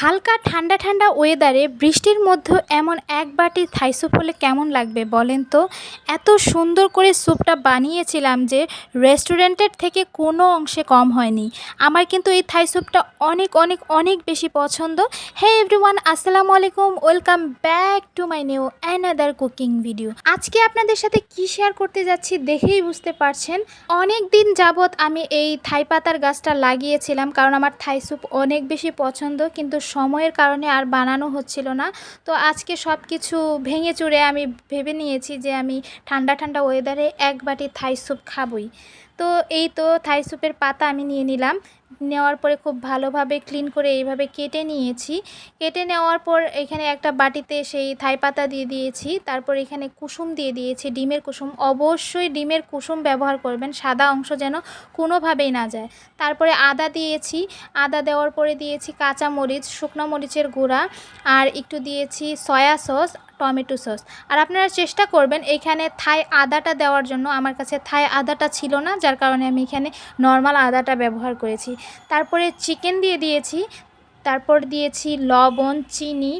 হালকা ঠান্ডা ঠান্ডা ওয়েদারে বৃষ্টির মধ্যে এমন এক বাটি থাই স্যুপ হলে কেমন লাগবে বলেন তো। এত সুন্দর করে স্যুপটা বানিয়েছিলাম যে রেস্টুরেন্টের থেকে কোনো অংশে কম হয়নি। আমার কিন্তু এই থাই স্যুপটা অনেক অনেক অনেক বেশি পছন্দ। হে এভরিওয়ান, আসসালামু আলাইকুম, welcome back to my new another cooking video. আজকে আপনাদের সাথে কি শেয়ার করতে যাচ্ছি দেখেই বুঝতে পারছেন। অনেক দিন যাবৎ আমি এই থাই পাতার গাছটা লাগিয়েছিলাম, কারণ আমার থাই স্যুপ অনেক বেশি পছন্দ, কিন্তু সময়ের কারণে আর বানানো হচ্ছিল না। তো আজকে সব কিছু ভেঙে চুরে আমি ভেবে নিয়েছি যে আমি ঠান্ডা ঠান্ডা ওয়েদারে এক বাটি থাই স্যুপ খাবই। তো এই তো থাই স্যুপের পাতা আমি নিয়ে নিলাম। নেওয়ার পরে খুব ভালোভাবে ক্লিন করে এইভাবে কেটে নিয়েছি। কেটে নেওয়ার পর এখানে একটা বাটিতে সেই থাই পাতা দিয়ে দিয়েছি। তারপর এখানে কুসুম দিয়ে দিয়েছি, ডিমের কুসুম। অবশ্যই ডিমের কুসুম ব্যবহার করবেন, সাদা অংশ যেন কোনোভাবেই না যায়। তারপরে আদা দিয়েছি। আদা দেওয়ার পরে দিয়েছি কাঁচা মরিচ, শুকনো মরিচের গুঁড়া, আর একটু দিয়েছি সয়া সস, টমেটো সস। আর আপনারা চেষ্টা করবেন এইখানে থাই আদাটা দেওয়ার জন্য। আমার কাছে থাই আদাটা ছিল না, যার কারণে আমি এখানে নর্মাল আদাটা ব্যবহার করেছি। তারপরে চিকেন দিয়ে দিয়েছি, তারপর দিয়েছি লবণ, চিনি,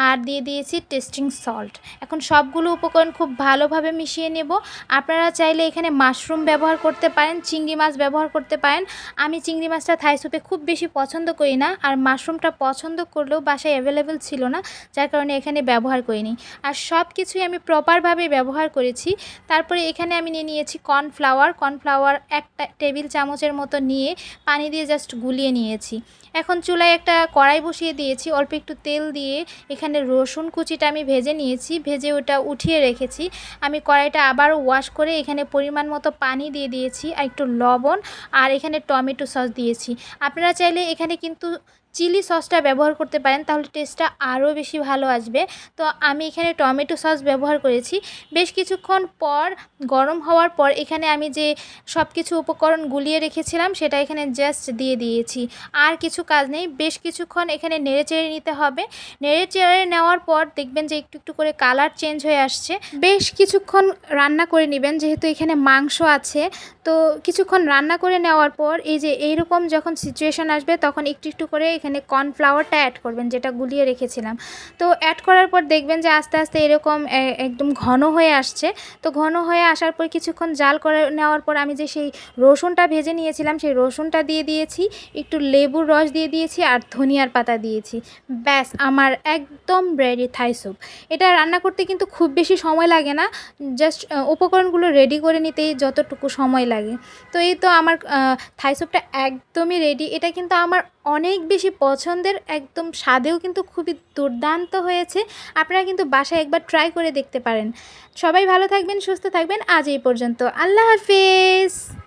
আর দিয়ে দিয়েছি টেস্টিং সল্ট। এখন সবগুলো উপকরণ খুব ভালোভাবে মিশিয়ে নেব। আপনারা চাইলে এখানে মাশরুম ব্যবহার করতে পারেন, চিংড়ি মাছ ব্যবহার করতে পারেন। আমি চিংড়ি মাছটা থাই স্যুপে খুব বেশি পছন্দ করি না, আর মাশরুমটা পছন্দ করলেও বাসায় অ্যাভেলেবেল ছিল না, যার কারণে এখানে ব্যবহার করিনি। আর সব কিছুই আমি প্রপারভাবে ব্যবহার করেছি। তারপরে এখানে আমি নিয়ে নিয়েছি কর্নফ্লাওয়ার। কর্নফ্লাওয়ার একটা টেবিল চামচের মতো নিয়ে পানি দিয়ে জাস্ট গুলিয়ে নিয়েছি। এখন চুলায় একটা কড়াই বসিয়ে দিয়েছি, অল্প একটু তেল দিয়ে এখানে রসুন কুচিটা আমি ভেজে নিয়েছি, ভেজে ওটা উঠিয়ে রেখেছি। আমি কড়াইটা আবারও ওয়াশ করে এখানে পরিমাণ মতো পানি দিয়ে দিয়েছি, আর একটু লবণ, আর এখানে টমেটো সস দিয়েছি। আপনারা চাইলে এখানে কিন্তু চিলি সসটা ব্যবহার করতে পারেন, তাহলে টেস্টটা আরও বেশি ভালো আসবে। তো আমি এখানে টমেটো সস ব্যবহার করেছি। বেশ কিছুক্ষণ পর গরম হওয়ার পর এখানে আমি যে সব কিছু উপকরণ গুলিয়ে রেখেছিলাম সেটা এখানে জাস্ট দিয়ে দিয়েছি। আর কিছু কাজ নেই, বেশ কিছুক্ষণ এখানে নেড়ে চেড়ে নিতে হবে। নেড়ে চেড়ে নেওয়ার পর দেখবেন যে একটু একটু করে কালার চেঞ্জ হয়ে আসছে। বেশ কিছুক্ষণ রান্না করে নেবেন, যেহেতু এখানে মাংস আছে। তো কিছুক্ষণ রান্না করে নেওয়ার পর এই যে এইরকম যখন সিচুয়েশন আসবে, তখন একটু একটু করে এখানে কর্নফ্লাওয়ারটা অ্যাড করবেন, যেটা গুলিয়ে রেখেছিলাম। তো অ্যাড করার পর দেখবেন যে আস্তে আস্তে এরকম একদম ঘন হয়ে আসছে। তো ঘন হয়ে আসার পর কিছুক্ষণ জাল করে নেওয়ার পর আমি যে সেই রসুনটা ভেজে নিয়েছিলাম সেই রসুনটা দিয়ে দিয়েছি, একটু লেবুর রস দিয়ে দিয়েছি, আর ধনিয়ার পাতা দিয়েছি। ব্যাস, আমার একদম রেডি থাই স্যুপ। এটা রান্না করতে কিন্তু খুব বেশি সময় লাগে না, জাস্ট উপকরণগুলো রেডি করে নিতেই যতটুকু সময় লাগে। তো এই তো আমার থাই স্যুপটা একদমই রেডি। এটা কিন্তু আমার অনেক বেশি পছন্দের, একদম স্বাদেও কিন্তু খুবই দুর্দান্ত হয়েছে। আপনারা কিন্তু বাসায় একবার ট্রাই করে দেখতে পারেন। সবাই ভালো থাকবেন, সুস্থ থাকবেন। আজ এই পর্যন্ত, আল্লাহ হাফেজ।